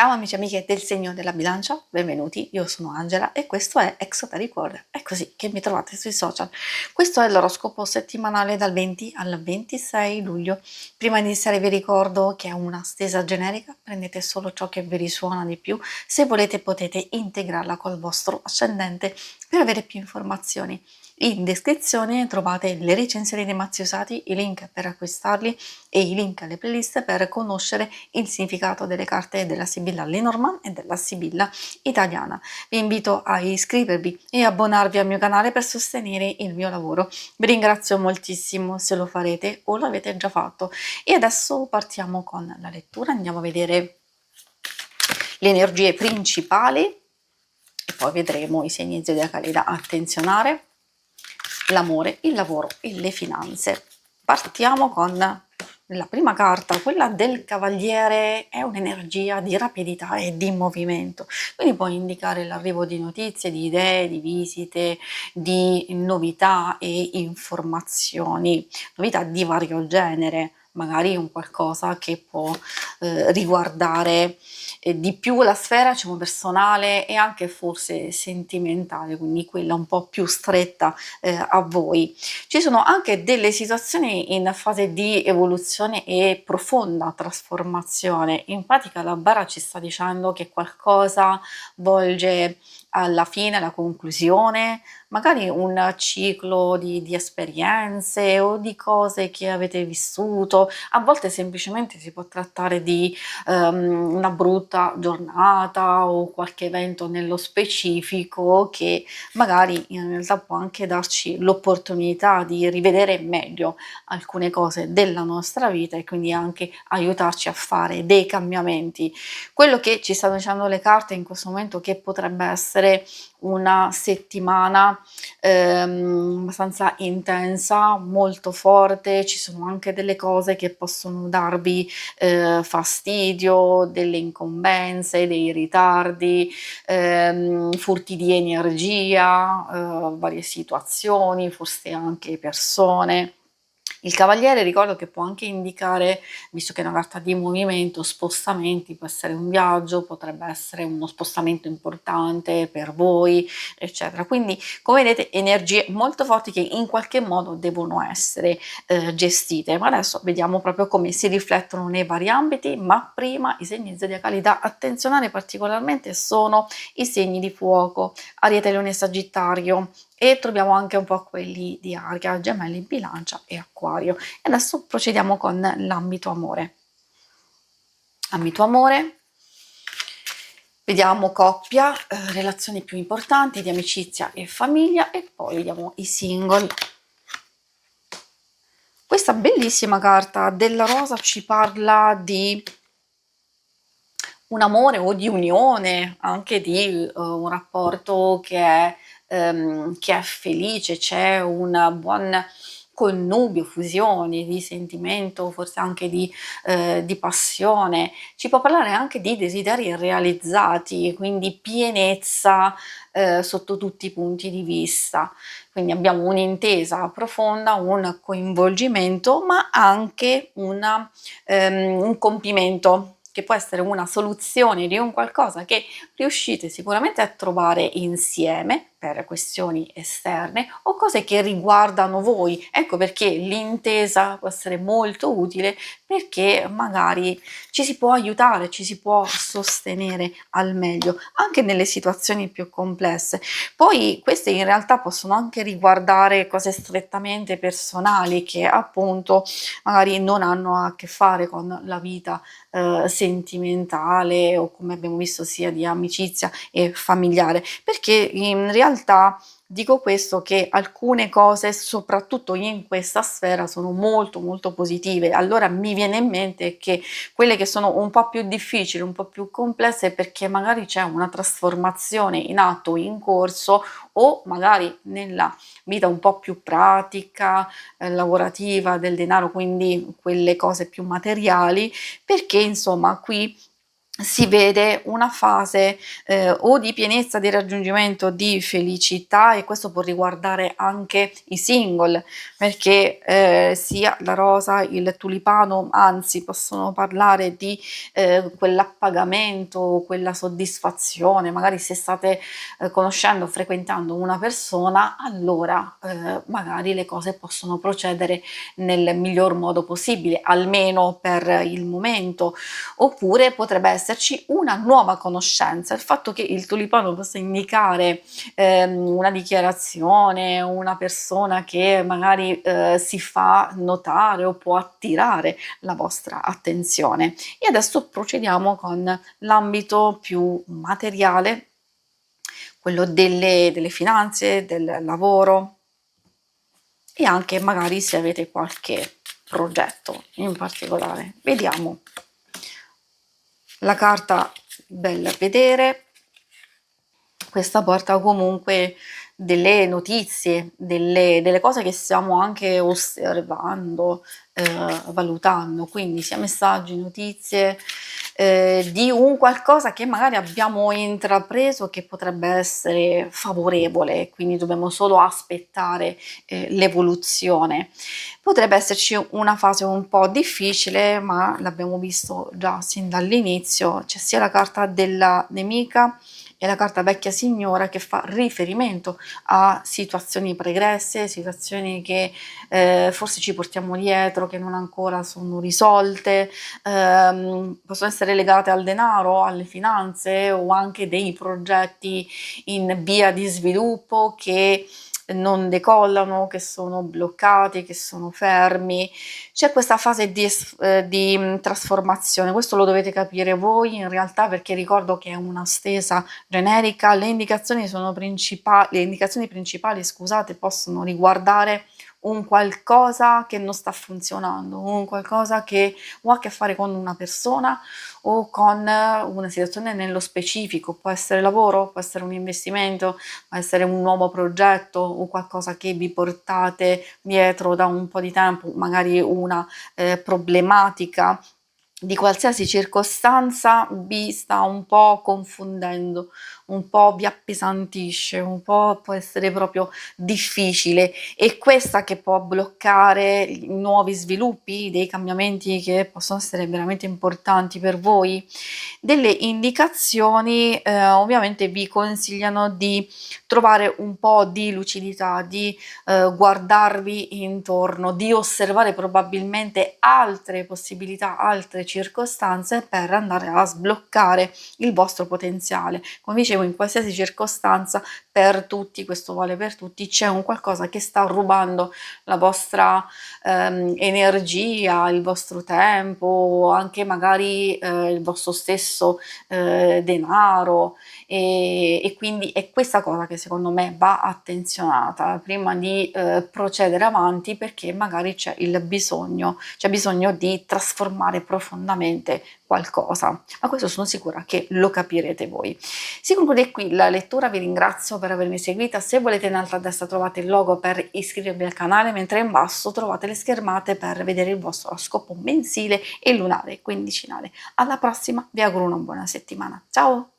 Ciao amici e amiche del segno della bilancia, benvenuti, io sono Angela e questo è Exoteric World, è così che mi trovate sui social. Questo è l'oroscopo settimanale dal 20 al 26 luglio. Prima di iniziare vi ricordo che è una stesa generica, prendete solo ciò che vi risuona di più, se volete potete integrarla col vostro ascendente per avere più informazioni. In descrizione trovate le recensioni dei mazzi usati, i link per acquistarli e i link alle playlist per conoscere il significato delle carte della Sibilla Lenormand e della Sibilla italiana. Vi invito a iscrivervi e abbonarvi al mio canale per sostenere il mio lavoro. Vi ringrazio moltissimo se lo farete o l'avete già fatto. E adesso partiamo con la lettura, andiamo a vedere le energie principali e poi vedremo i segni zodiacali da attenzionare, l'amore, il lavoro e le finanze. Partiamo con la prima carta, quella del cavaliere, è un'energia di rapidità e di movimento, quindi può indicare l'arrivo di notizie, di idee, di visite, di novità e informazioni, novità di vario genere, magari un qualcosa che può riguardare di più la sfera, diciamo, personale e anche forse sentimentale, quindi quella un po' più stretta a voi. Ci sono anche delle situazioni in fase di evoluzione e profonda trasformazione. In pratica la bara ci sta dicendo che qualcosa volge alla fine, alla conclusione, magari un ciclo di esperienze o di cose che avete vissuto. A volte semplicemente si può trattare di una brutta giornata o qualche evento nello specifico che magari in realtà può anche darci l'opportunità di rivedere meglio alcune cose della nostra vita e quindi anche aiutarci a fare dei cambiamenti. Quello che ci stanno dicendo le carte in questo momento è che potrebbe essere una settimana abbastanza intensa, molto forte, ci sono anche delle cose che possono darvi fastidio, delle incombenze, dei ritardi, furti di energia, varie situazioni, forse anche persone. Il cavaliere ricordo che può anche indicare, visto che è una carta di movimento, spostamenti, può essere un viaggio, potrebbe essere uno spostamento importante per voi, eccetera. Quindi, come vedete, energie molto forti che in qualche modo devono essere gestite. Ma adesso vediamo proprio come si riflettono nei vari ambiti, ma prima i segni zodiacali da attenzionare particolarmente sono i segni di fuoco, Ariete, Leone, Sagittario, e troviamo anche un po' quelli di Aria, Gemelli, Bilancia e Acquario. E adesso procediamo con l'ambito amore. Ambito amore, vediamo coppia, relazioni più importanti di amicizia e famiglia e poi vediamo i single. Questa bellissima carta della rosa ci parla di un amore o di unione, anche di un rapporto che è felice, c'è un buon connubio, fusione di sentimento, forse anche di passione. Ci può parlare anche di desideri realizzati, quindi pienezza sotto tutti i punti di vista. Quindi abbiamo un'intesa profonda, un coinvolgimento, ma anche un compimento che può essere una soluzione di un qualcosa che riuscite sicuramente a trovare insieme per questioni esterne o cose che riguardano voi. Ecco perché l'intesa può essere molto utile, perché magari ci si può aiutare, ci si può sostenere al meglio anche nelle situazioni più complesse. Poi queste in realtà possono anche riguardare cose strettamente personali che appunto magari non hanno a che fare con la vita sentimentale o, come abbiamo visto, sia di amicizia e familiare, perché in realtà dico questo, che alcune cose, soprattutto in questa sfera, sono molto molto positive. Allora mi viene in mente che quelle che sono un po' più difficili, un po' più complesse, perché magari c'è una trasformazione in atto, in corso, o magari nella vita un po' più pratica, lavorativa, del denaro, quindi quelle cose più materiali, perché insomma qui si vede una fase, o di pienezza, di raggiungimento di felicità, e questo può riguardare anche i single, perché, sia la rosa, il tulipano, anzi possono parlare di, quell'appagamento, quella soddisfazione. Magari se state, conoscendo, frequentando una persona, allora, magari le cose possono procedere nel miglior modo possibile, almeno per il momento. Oppure potrebbe esserci una nuova conoscenza. Il fatto che il tulipano possa indicare, una dichiarazione, una persona che magari, si fa notare o può attirare la vostra attenzione. E adesso procediamo con l'ambito più materiale, quello delle finanze, del lavoro, e anche magari se avete qualche progetto in particolare. Vediamo la carta del vedere. Questa porta comunque delle notizie, delle cose che stiamo anche osservando, valutando, quindi sia messaggi, notizie, di un qualcosa che magari abbiamo intrapreso che potrebbe essere favorevole, quindi dobbiamo solo aspettare, l'evoluzione. Potrebbe esserci una fase un po' difficile, ma l'abbiamo visto già sin dall'inizio, c'è sia la carta della nemica e la carta vecchia signora, che fa riferimento a situazioni pregresse, situazioni che, forse ci portiamo dietro, che non ancora sono risolte, possono essere legate al denaro, alle finanze, o anche dei progetti in via di sviluppo che non decollano, che sono bloccati, che sono fermi. C'è questa fase di trasformazione, questo lo dovete capire voi in realtà, perché ricordo che è una stesa generica. Le indicazioni principali, scusate, possono riguardare un qualcosa che non sta funzionando, un qualcosa che o ha a che fare con una persona o con una situazione nello specifico. Può essere lavoro, può essere un investimento, può essere un nuovo progetto o qualcosa che vi portate dietro da un po' di tempo, magari una, problematica di qualsiasi circostanza vi sta un po' confondendo, un po' vi appesantisce, un po' può essere proprio difficile, e questa che può bloccare i nuovi sviluppi, dei cambiamenti che possono essere veramente importanti per voi. Delle indicazioni, ovviamente vi consigliano di trovare un po' di lucidità, di, guardarvi intorno, di osservare probabilmente altre possibilità, altre circostanze per andare a sbloccare il vostro potenziale. Come dicevo, in qualsiasi circostanza, per tutti, questo vale per tutti, c'è un qualcosa che sta rubando la vostra, energia, il vostro tempo, anche magari, il vostro stesso, denaro, e quindi è questa cosa che secondo me va attenzionata prima di, procedere avanti, perché magari c'è bisogno di trasformare profondamente qualcosa, ma questo sono sicura che lo capirete voi. Si conclude qui la lettura, vi ringrazio per avermi seguita. Se volete, in alto a destra trovate il logo per iscrivervi al canale, mentre in basso trovate le schermate per vedere il vostro oroscopo mensile e lunare quindicinale. Alla prossima, vi auguro una buona settimana. Ciao!